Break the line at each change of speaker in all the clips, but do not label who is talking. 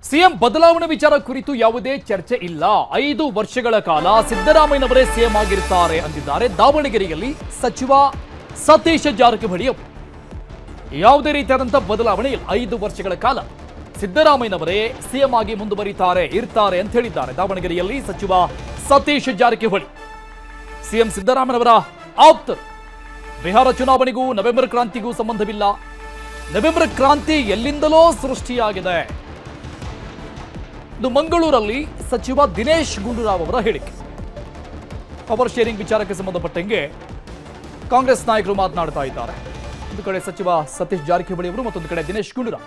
CM ಬದಲಾವಣೆ ವಿಚಾರ ಕುರಿತು ಯಾವುದೇ ಚರ್ಚೆ ಇಲ್ಲ. 5 ವರ್ಷಗಳ ಕಾಲ ಸಿದ್ದರಾಮಯ್ಯನವರೇ ಸಿಎಂ ಆಗಿರುತ್ತಾರೆ ಅಂದಿದ್ದಾರೆ ದಾವಣಗೆರೆಯಲ್ಲಿ ಸಚಿವ ಸತೀಶ ಜಾರಕಿಹೊಳಿ ಅವರು. ಯಾವುದೇ ರೀತಿಯಾದಂತಹ ಬದಲಾವಣೆ ಇಲ್ಲ. 5 ವರ್ಷಗಳ ಕಾಲ ಸಿದ್ದರಾಮಯ್ಯನವರೇ ಸಿಎಂ ಆಗಿ ಇರ್ತಾರೆ ಅಂತ ಹೇಳಿದ್ದಾರೆ ದಾವಣಗೆರೆಯಲ್ಲಿ ಸಚಿವ ಸತೀಶ ಜಾರಕಿಹೊಳಿ. ಸಿಎಂ ಸಿದ್ದರಾಮಯ್ಯನವರ ಆಪ್ತರು. ಬಿಹಾರ ಚುನಾವಣೆಗೂ ನವೆಂಬರ್ ಕ್ರಾಂತಿಗೂ ಸಂಬಂಧವಿಲ್ಲ. ನವೆಂಬರ್ ಕ್ರಾಂತಿ ಎಲ್ಲಿಂದಲೋ ಸೃಷ್ಟಿಯಾಗಿದೆ. ಇದು ಮಂಗಳೂರಲ್ಲಿ ಸಚಿವ ದಿನೇಶ್ ಗುಂಡೂರಾವ್ ಅವರ ಹೇಳಿಕೆ. ಪವರ್ ಶೇರಿಂಗ್ ವಿಚಾರಕ್ಕೆ ಸಂಬಂಧಪಟ್ಟಂಗೆ ಕಾಂಗ್ರೆಸ್ ನಾಯಕರು ಮಾತನಾಡ್ತಾ ಇದ್ದಾರೆ. ಒಂದು ಕಡೆ ಸಚಿವ ಸತೀಶ್ ಜಾರಕಿಹೊಳಿ ಅವರು, ಮತ್ತೊಂದು ಕಡೆ ದಿನೇಶ್ ಗುಂಡೂರಾವ್.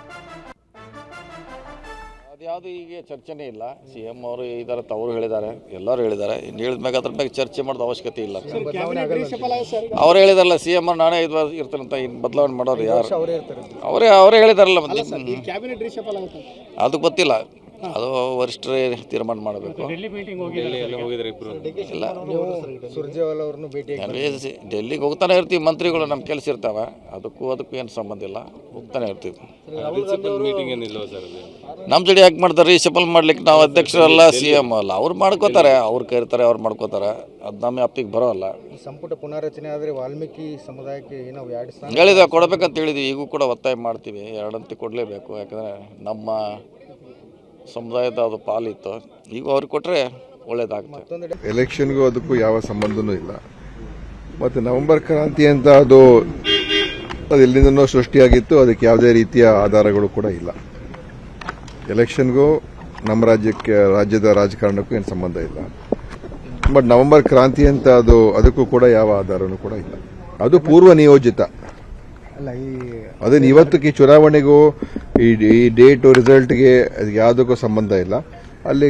ಅದ್ಯಾವುದು ಈಗ ಚರ್ಚೆನೇ ಇಲ್ಲ. ಸಿಎಂ ಅವರು ಇದ್ದಾರೆ, ಅವರು ಹೇಳಿದ್ದಾರೆ, ಎಲ್ಲರೂ ಹೇಳಿದ್ದಾರೆ. ಇನ್ನು ಹೇಳಿದ ಮ್ಯಾಗ ಅದ್ರ ಬಗ್ಗೆ ಚರ್ಚೆ ಮಾಡೋದು ಅವಶ್ಯಕತೆ ಇಲ್ಲ. ಅವ್ರು ಹೇಳಿದಾರಲ್ಲ ಸಿಎಂ ಅವ್ರು ನಾನೇ ಇರ್ತಾರಂತ, ಇನ್ನು ಬದಲಾವಣೆ ಮಾಡೋರು ಯಾರು? ಅವರೇ ಹೇಳಿದಾರಲ್ಲ. ಅದು ಗೊತ್ತಿಲ್ಲ, ಅದು ವರಿಷ್ಠರೇ ತೀರ್ಮಾನ ಮಾಡಬೇಕು. ಇಲ್ಲ, ಡೆಲ್ಲಿಗೆ ಹೋಗ್ತಾನೆ ಇರ್ತೀವಿ, ಮಂತ್ರಿಗಳು ನಮ್ಮ ಕೆಲಸ ಇರ್ತಾವೆ, ಅದಕ್ಕೂ ಏನು ಸಂಬಂಧ ಇಲ್ಲ, ಹೋಗ್ತಾನೆ ಇರ್ತೀವಿ. ನಮ್ಮ ಜೋಡಿ ಯಾಕೆ ಮಾಡ್ತಾರೆ? ರೀಶಫಲ್ ಮಾಡ್ಲಿಕ್ಕೆ ನಾವು ಅಧ್ಯಕ್ಷರಲ್ಲ, ಸಿಎಂ ಅಲ್ಲ. ಅವ್ರು ಮಾಡ್ಕೋತಾರೆ, ಅವ್ರು ಕರೀತಾರೆ, ಅವ್ರು ಮಾಡ್ಕೋತಾರೆ. ಅದು ನಮ್ಮ ವ್ಯಾಪ್ತಿಗೆ ಬರೋಲ್ಲ.
ಸಂಪುಟ ಪುನಾರಚನೆ ಆದರೆ ವಾಲ್ಮೀಕಿ ಸಮುದಾಯಕ್ಕೆ
ಹೇಳಿದ್ವಿ, ಕೊಡಬೇಕಂತ ಹೇಳಿದ್ವಿ. ಈಗೂ ಕೂಡ ಒತ್ತಾಯ ಮಾಡ್ತೀವಿ, ಎರಡಂತಿ ಕೊಡಲೇಬೇಕು. ಯಾಕಂದರೆ ನಮ್ಮ ಸಮುದಾಯದ ಅದು ಪಾಲಿತ್ತು, ಈಗ ಅವ್ರಿಗೆ ಕೊಟ್ಟರೆ ಒಳ್ಳೇದಾಗ್ತದೆ.
ಎಲೆಕ್ಷನ್ಗೂ ಅದಕ್ಕೂ ಯಾವ ಸಂಬಂಧನೂ ಇಲ್ಲ. ಮತ್ತು ನವೆಂಬರ್ ಕ್ರಾಂತಿ ಅಂತ ಅದು ಎಲ್ಲಿಂದನೋ ಸೃಷ್ಟಿಯಾಗಿತ್ತು, ಅದಕ್ಕೆ ಯಾವುದೇ ರೀತಿಯ ಆಧಾರಗಳು ಕೂಡ ಇಲ್ಲ. ಎಲೆಕ್ಷನ್ಗೂ ನಮ್ಮ ರಾಜ್ಯದ ರಾಜಕಾರಣಕ್ಕೂ ಏನು ಸಂಬಂಧ ಇಲ್ಲ. ಬಟ್ ನವೆಂಬರ್ ಕ್ರಾಂತಿ ಅಂತ ಅದಕ್ಕೂ ಕೂಡ ಯಾವ ಆಧಾರನೂ ಕೂಡ ಇಲ್ಲ. ಅದು ಪೂರ್ವ ನಿಯೋಜಿತ. ಅದನ್ನ ಇವತ್ತಿಗೆ ಚುನಾವಣೆಗೂ ಈ ಡೇಟ್ ರಿಸಲ್ಟ್ಗೆ ಯಾವುದಕ್ಕೂ ಸಂಬಂಧ ಇಲ್ಲ. ಅಲ್ಲಿ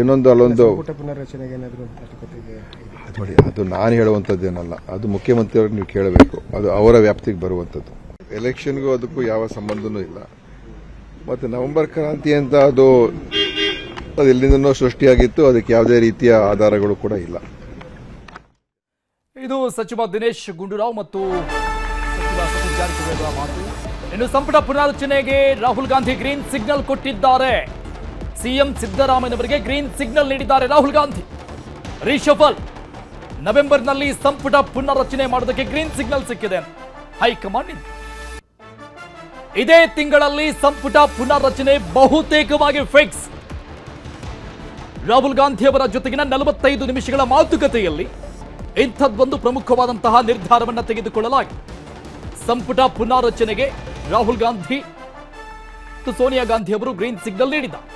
ಅಲ್ಲೊಂದು ನೋಡಿ, ಅದು ನಾನು ಹೇಳುವಂಥದ್ದೇನಲ್ಲ, ಅದು ಮುಖ್ಯಮಂತ್ರಿಯವ್ರಿಗೆ ನೀವು ಕೇಳಬೇಕು, ಅದು ಅವರ ವ್ಯಾಪ್ತಿಗೆ ಬರುವಂಥದ್ದು. ಎಲೆಕ್ಷನ್ಗೂ ಅದಕ್ಕೂ ಯಾವ ಸಂಬಂಧನೂ ಇಲ್ಲ. ಮತ್ತು ನವೆಂಬರ್ ಕ್ರಾಂತಿ ಅಂತ ಅದು ಎಲ್ಲಿಂದನೋ ಸೃಷ್ಟಿಯಾಗಿತ್ತು, ಅದಕ್ಕೆ ಯಾವುದೇ ರೀತಿಯ ಆಧಾರಗಳು ಕೂಡ ಇಲ್ಲ.
ಇದು ಸಚಿವ ದಿನೇಶ್ ಗುಂಡೂರಾವ್ ಮತ್ತು ಸಚಿವ ಸತೀಶ್ ಜಾರಕಿಹೊಳಿ ಅವರ ಮಾತು. ಇನ್ನು ಸಂಪುಟ ಪುನರ್ರಚನೆಗೆ ರಾಹುಲ್ ಗಾಂಧಿ ಗ್ರೀನ್ ಸಿಗ್ನಲ್ ಕೊಟ್ಟಿದ್ದಾರೆ. ಸಿಎಂ ಸಿದ್ದರಾಮಯ್ಯನವರಿಗೆ ಗ್ರೀನ್ ಸಿಗ್ನಲ್ ನೀಡಿದ್ದಾರೆ ರಾಹುಲ್ ಗಾಂಧಿ. ರಿಷಫಲ್ ನವೆಂಬರ್ನಲ್ಲಿ ಸಂಪುಟ ಪುನರ್ರಚನೆ ಮಾಡೋದಕ್ಕೆ ಗ್ರೀನ್ ಸಿಗ್ನಲ್ ಸಿಕ್ಕಿದೆ ಹೈಕಮಾಂಡ್. ಇದೇ ತಿಂಗಳಲ್ಲಿ ಸಂಪುಟ ಪುನರ್ರಚನೆ ಬಹುತೇಕವಾಗಿ ಫಿಕ್ಸ್. ರಾಹುಲ್ ಗಾಂಧಿ ಅವರ ಜೊತೆಗಿನ 45 ನಿಮಿಷಗಳ ಮಾತುಕತೆಯಲ್ಲಿ ಇಂಥದ್ದೊಂದು ಪ್ರಮುಖವಾದಂತಹ ನಿರ್ಧಾರವನ್ನು ತೆಗೆದುಕೊಳ್ಳಲಾಗಿದೆ. ಸಂಪುಟ ಪುನಾರಚನೆಗೆ ರಾಹುಲ್ ಗಾಂಧಿ ಮತ್ತು ಸೋನಿಯಾ ಗಾಂಧಿ ಅವರು ಗ್ರೀನ್ ಸಿಗ್ನಲ್ ನೀಡಿದ್ದಾರೆ.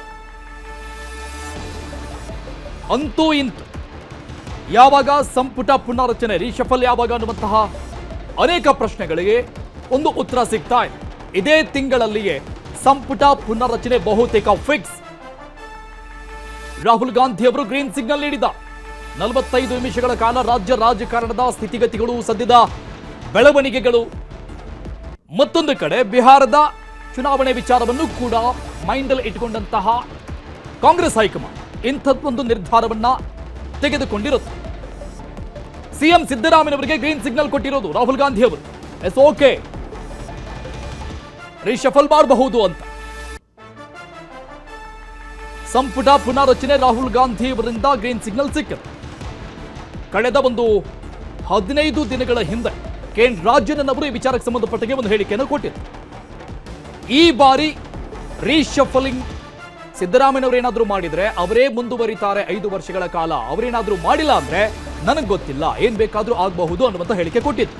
ಅಂತೂ ಇಂತೂ ಯಾವಾಗ ಸಂಪುಟ ಪುನಾರಚನೆ, ರೀಶಫಲ್ ಯಾವಾಗ ಅನ್ನುವಂತಹ ಅನೇಕ ಪ್ರಶ್ನೆಗಳಿಗೆ ಒಂದು ಉತ್ತರ ಸಿಗ್ತಾ ಇದೆ. ಇದೇ ತಿಂಗಳಲ್ಲಿಯೇ ಸಂಪುಟ ಪುನರ್ರಚನೆ ಬಹುತೇಕ ಫಿಕ್ಸ್. ರಾಹುಲ್ ಗಾಂಧಿ ಅವರು ಗ್ರೀನ್ ಸಿಗ್ನಲ್ ನೀಡಿದ್ದಾರೆ. 45 ನಿಮಿಷಗಳ ಕಾಲ ರಾಜ್ಯ ರಾಜಕಾರಣದ ಸ್ಥಿತಿಗತಿಗಳು, ಸದ್ಯದ ಬೆಳವಣಿಗೆಗಳು, ಮತ್ತೊಂದು ಕಡೆ ಬಿಹಾರದ ಚುನಾವಣೆ ವಿಚಾರವನ್ನು ಕೂಡ ಮೈಂಡಲ್ಲಿ ಇಟ್ಟುಕೊಂಡಂತಹ ಕಾಂಗ್ರೆಸ್ ಹೈಕಮಾಂಡ್ ಇಂಥದ್ದೊಂದು ನಿರ್ಧಾರವನ್ನ ತೆಗೆದುಕೊಂಡಿರುತ್ತೆ. ಸಿಎಂ ಸಿದ್ದರಾಮಯ್ಯನವರಿಗೆ ಗ್ರೀನ್ ಸಿಗ್ನಲ್ ಕೊಟ್ಟಿರೋದು ರಾಹುಲ್ ಗಾಂಧಿ ಅವರು. ಎಸ್ ಓಕೆ, ರೀಶಫಲ್ ಮಾಡಬಹುದು ಅಂತ. ಸಂಪುಟ ಪುನಾರಚನೆ ರಾಹುಲ್ ಗಾಂಧಿ ಅವರಿಂದ ಗ್ರೀನ್ ಸಿಗ್ನಲ್ ಸಿಕ್ಕಿದೆ. ಕಳೆದ ಒಂದು 15 ದಿನಗಳ ಹಿಂದೆ ಕೆಎನ್ ರಾಜನ್ ಅವರು ಈ ವಿಚಾರಕ್ಕೆ ಸಂಬಂಧಪಟ್ಟಂಗೆ ಒಂದು ಹೇಳಿಕೆಯನ್ನು ಕೊಟ್ಟಿದ್ದಾರೆ. ಈ ಬಾರಿ ರೀಶಫಲಿಂಗ್ ಸಿದ್ದರಾಮಯ್ಯನವರು ಏನಾದರೂ ಮಾಡಿದ್ರೆ ಅವರೇ ಮುಂದುವರಿತಾರೆ 5 ವರ್ಷಗಳ ಕಾಲ. ಅವರೇನಾದರೂ ಮಾಡಿಲ್ಲ ಅಂದ್ರೆ ನನಗೆ ಗೊತ್ತಿಲ್ಲ, ಏನ್ ಬೇಕಾದ್ರೂ ಆಗಬಹುದು ಅನ್ನುವಂತ ಹೇಳಿಕೆ ಕೊಟ್ಟಿದ್ರು.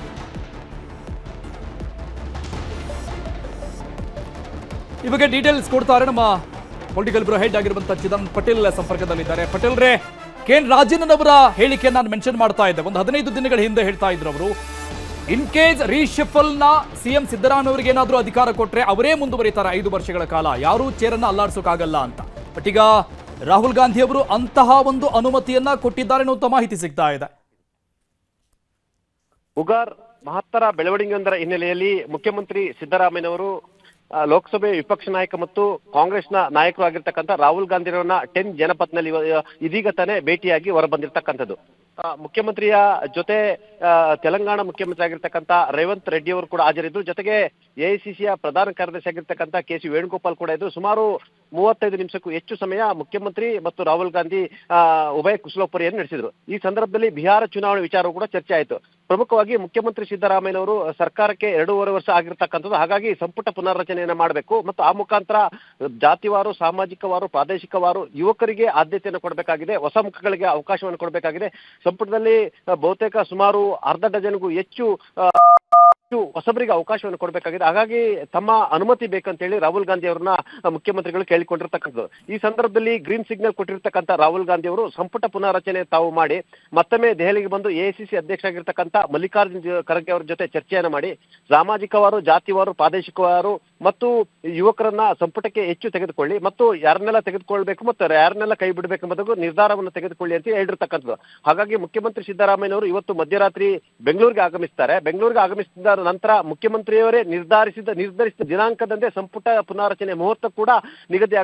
ಈ ಬಗ್ಗೆ ಡೀಟೇಲ್ಸ್ ಕೊಡ್ತಾರೆ ನಮ್ಮ ಪೊಲಿಟಿಕಲ್ ಬ್ಯೂರೋ ಹೆಡ್ ಆಗಿರುವಂತಹ ಚಿದಂಬರಂ ಪಟೇಲ್ ಸಂಪರ್ಕದಲ್ಲಿದ್ದಾರೆ. ಪಟೇಲ್ ರೇ, ಕೆಎನ್ ರಾಜನ್ ಅವರ ಹೇಳಿಕೆಯನ್ನು ನಾನು ಮೆನ್ಷನ್ ಮಾಡ್ತಾ ಇದ್ದೆ. ಒಂದು 15 ದಿನಗಳ ಹಿಂದೆ ಹೇಳ್ತಾ ಇದ್ರು ಅವರು, ಇನ್ ಕೇಸ್ ರೀಶಫಲ್ ನ ಸಿಎಂ ಸಿದ್ದರಾಮಯ್ಯವರಿಗೆ ಏನಾದರೂ ಅಧಿಕಾರ ಕೊಟ್ರೆ ಅವರೇ ಮುಂದುವರಿತಾರೆ 5 ವರ್ಷಗಳ ಕಾಲ, ಯಾರೂ ಚೇರನ್ನ ಅಲ್ಲಾಡ್ಸೋಕ್ಕಾಗಲ್ಲ ಅಂತ. ಬಟ್ ಈಗ ರಾಹುಲ್ ಗಾಂಧಿ ಅವರು ಅಂತಹ ಒಂದು ಅನುಮತಿಯನ್ನ ಕೊಟ್ಟಿದ್ದಾರೆ ಅನ್ನುವಂತ ಮಾಹಿತಿ ಸಿಗ್ತಾ ಇದೆ.
ಉಗಾರ್ ಮಹತ್ತರ ಬೆಳವಣಿಗೆಯೊಂದರ ಹಿನ್ನೆಲೆಯಲ್ಲಿ ಮುಖ್ಯಮಂತ್ರಿ ಸಿದ್ದರಾಮಯ್ಯನವರು ಲೋಕಸಭೆ ವಿಪಕ್ಷ ನಾಯಕ ಮತ್ತು ಕಾಂಗ್ರೆಸ್ನ ನಾಯಕರು ಆಗಿರ್ತಕ್ಕಂಥ ರಾಹುಲ್ ಗಾಂಧಿರವರನ್ನ 10 ಜನಪಥ್ನಲ್ಲಿ ಇದೀಗ ತಾನೇ ಭೇಟಿಯಾಗಿ ಹೊರಬಂದಿರತಕ್ಕಂಥದ್ದು. ಮುಖ್ಯಮಂತ್ರಿಯ ಜೊತೆ ತೆಲಂಗಾಣ ಮುಖ್ಯಮಂತ್ರಿ ಆಗಿರ್ತಕ್ಕಂಥ ರೇವಂತ್ ರೆಡ್ಡಿ ಅವರು ಕೂಡ ಹಾಜರಿದ್ರು. ಜೊತೆಗೆ ಎಐಸಿಸಿಯ ಪ್ರಧಾನ ಕಾರ್ಯದರ್ಶಿ ಆಗಿರ್ತಕ್ಕಂಥ ಕೆ ಸಿ ವೇಣುಗೋಪಾಲ್ ಕೂಡ ಇದ್ರು. ಸುಮಾರು 35 ನಿಮಿಷಕ್ಕೂ ಹೆಚ್ಚು ಸಮಯ ಮುಖ್ಯಮಂತ್ರಿ ಮತ್ತು ರಾಹುಲ್ ಗಾಂಧಿ ಉಭಯ ಕುಶಲೋಪರಿಯನ್ನು ನಡೆಸಿದ್ರು. ಈ ಸಂದರ್ಭದಲ್ಲಿ ಬಿಹಾರ ಚುನಾವಣೆ ವಿಚಾರವೂ ಕೂಡ ಚರ್ಚೆ ಆಯಿತು. ಪ್ರಮುಖವಾಗಿ ಮುಖ್ಯಮಂತ್ರಿ ಸಿದ್ದರಾಮಯ್ಯನವರು ಸರ್ಕಾರಕ್ಕೆ 2.5 ವರ್ಷ ಆಗಿರ್ತಕ್ಕಂಥದ್ದು, ಹಾಗಾಗಿ ಸಂಪುಟ ಪುನರ್ರಚನೆಯನ್ನ ಮಾಡಬೇಕು ಮತ್ತು ಆ ಮುಖಾಂತರ ಜಾತಿವಾರು, ಸಾಮಾಜಿಕವಾರು, ಪ್ರಾದೇಶಿಕವಾರು ಯುವಕರಿಗೆ ಆದ್ಯತೆಯನ್ನು ಕೊಡಬೇಕಾಗಿದೆ, ಹೊಸ ಮುಖಗಳಿಗೆ ಅವಕಾಶವನ್ನು ಕೊಡಬೇಕಾಗಿದೆ. ಸಂಪುಟದಲ್ಲಿ ಬಹುತೇಕ ಸುಮಾರು 1/2 ಡಜನ್ಗೂ ಹೆಚ್ಚು ಹೊಸಬರಿಗೆ ಅವಕಾಶವನ್ನು ಕೊಡಬೇಕಾಗಿದೆ. ಹಾಗಾಗಿ ತಮ್ಮ ಅನುಮತಿ ಬೇಕಂತೇಳಿ ರಾಹುಲ್ ಗಾಂಧಿ ಅವರನ್ನ ಮುಖ್ಯಮಂತ್ರಿಗಳು ಕೇಳಿಕೊಂಡಿರ್ತಕ್ಕಂಥದ್ದು. ಈ ಸಂದರ್ಭದಲ್ಲಿ ಗ್ರೀನ್ ಸಿಗ್ನಲ್ ಕೊಟ್ಟಿರ್ತಕ್ಕಂಥ ರಾಹುಲ್ ಗಾಂಧಿ ಅವರು ಸಂಪುಟ ಪುನಾರಚನೆ ತಾವು ಮಾಡಿ ಮತ್ತೊಮ್ಮೆ ದೆಹಲಿಗೆ ಬಂದು ಎಐಸಿಸಿ ಅಧ್ಯಕ್ಷ ಆಗಿರ್ತಕ್ಕಂಥ ಮಲ್ಲಿಕಾರ್ಜುನ್ ಖರ್ಗೆ ಅವರ ಜೊತೆ ಚರ್ಚೆಯನ್ನು ಮಾಡಿ ಸಾಮಾಜಿಕವಾರು, ಜಾತಿವಾರು, ಪ್ರಾದೇಶಿಕವಾರು ಮತ್ತು ಯುವಕರನ್ನ ಸಂಪುಟಕ್ಕೆ ಹೆಚ್ಚು ತೆಗೆದುಕೊಳ್ಳಿ ಮತ್ತು ಯಾರನ್ನೆಲ್ಲ ತೆಗೆದುಕೊಳ್ಬೇಕು ಮತ್ತು ಯಾರನ್ನೆಲ್ಲ ಕೈ ಬಿಡಬೇಕೆಂಬುದಕ್ಕೂ ನಿರ್ಧಾರವನ್ನು ತೆಗೆದುಕೊಳ್ಳಿ ಅಂತ ಹೇಳಿರ್ತಕ್ಕಂಥದ್ದು. ಹಾಗಾಗಿ ಮುಖ್ಯಮಂತ್ರಿ ಸಿದ್ದರಾಮಯ್ಯನವರು ಇವತ್ತು ಮಧ್ಯರಾತ್ರಿ ಬೆಂಗಳೂರಿಗೆ ಆಗಮಿಸ್ತಾರೆ. ಬೆಂಗಳೂರಿಗೆ ಆಗಮಿಸಿದ ನಂತರ ಮುಖ್ಯಮಂತ್ರಿಯವರೇ ನಿರ್ಧರಿಸಿದ ದಿನಾಂಕದಂತೆ ಸಂಪುಟ ಪುನಾರಚನೆ ಮುಹೂರ್ತ ಕೂಡ ನಿಗದಿ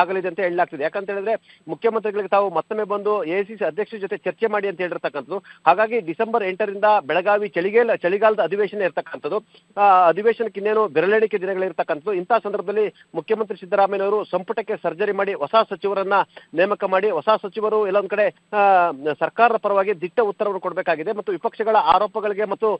ಆಗಲಿದೆ ಅಂತ ಹೇಳಲಾಗ್ತಿದೆ. ಯಾಕಂತ ಹೇಳಿದ್ರೆ ಮುಖ್ಯಮಂತ್ರಿಗಳಿಗೆ ತಾವು ಮತ್ತೊಮ್ಮೆ ಬಂದು ಎಐಸಿಸಿ ಅಧ್ಯಕ್ಷರ ಜೊತೆ ಚರ್ಚೆ ಮಾಡಿ ಅಂತ ಹೇಳಿರ್ತಕ್ಕಂಥದ್ದು. ಹಾಗಾಗಿ ಡಿಸೆಂಬರ್ 8ರಿಂದ ಬೆಳಗಾವಿ ಚಳಿಗಾಲದ ಅಧಿವೇಶನ ಇರ್ತಕ್ಕಂಥದ್ದು. ಅಧಿವೇಶನಕ್ಕೆ ಇನ್ನೇನು ಬೆರಳೆಣಿಕೆ ದಿನಗಳಿರ್ತಕ್ಕಂಥದ್ದು. ಇಂತಹ ಸಂದರ್ಭದಲ್ಲಿ ಮುಖ್ಯಮಂತ್ರಿ ಸಿದ್ದರಾಮಯ್ಯನವರು ಸಂಪುಟಕ್ಕೆ ಸರ್ಜರಿ ಮಾಡಿ ಹೊಸ ಸಚಿವರನ್ನ ನೇಮಕ ಮಾಡಿ ಹೊಸ ಸಚಿವರು ಎಲ್ಲೊಂದ್ ಕಡೆ ಸರ್ಕಾರದ ಪರವಾಗಿ ದಿಟ್ಟ ಉತ್ತರವನ್ನು ಕೊಡಬೇಕಾಗಿದೆ ಮತ್ತು ವಿಪಕ್ಷಗಳ ಆರೋಪಗಳಿಗೆ ಮತ್ತು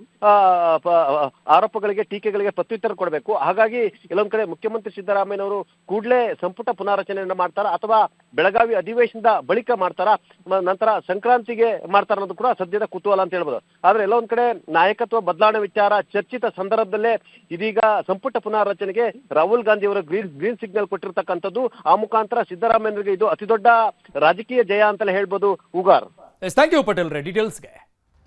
ಟೀಕೆಗಳಿಗೆ ಪ್ರತ್ಯುತ್ತರ ಕೊಡಬೇಕು. ಹಾಗಾಗಿ ಎಲ್ಲೊಂದ್ ಕಡೆ ಮುಖ್ಯಮಂತ್ರಿ ಸಿದ್ದರಾಮಯ್ಯನವರು ಕೂಡಲೇ ಸಂಪುಟ ಪುನಾರಚನೆಯನ್ನ ಮಾಡ್ತಾರ ಅಥವಾ ಬೆಳಗಾವಿ ಅಧಿವೇಶನದ ಬಳಿಕ ಮಾಡ್ತಾರ, ನಂತರ ಸಂಕ್ರಾಂತಿಗೆ ಮಾಡ್ತಾರ ಅನ್ನೋದು ಕೂಡ ಸದ್ಯದ ಕುತೂಹಲ ಅಂತ ಹೇಳ್ಬೋದು. ಆದ್ರೆ ಎಲ್ಲೊಂದ್ ಕಡೆ ನಾಯಕತ್ವ ಬದಲಾವಣೆ ವಿಚಾರ ಚರ್ಚಿತ ಸಂದರ್ಭದಲ್ಲೇ ಇದೀಗ ಸಂಪುಟ ಪುನಾರಚನೆಗೆ ರಾಹುಲ್ ಗಾಂಧಿ ಅವರು ಗ್ರೀನ್ ಸಿಗ್ನಲ್ ಕೊಟ್ಟಿರ್ತಕ್ಕಂಥದ್ದು. ಆ ಮುಖಾಂತರ ಸಿದ್ದರಾಮಯ್ಯರಿಗೆ ಇದು ಅತಿ ದೊಡ್ಡ ರಾಜಕೀಯ ಜಯ ಅಂತಲೇ ಹೇಳ್ಬೋದು. ಉಗಾರ್,
ಥ್ಯಾಂಕ್ ಯು ಪಟೇಲ್ ರೇ ಡೀಟೇಲ್ಸ್ಗೆ.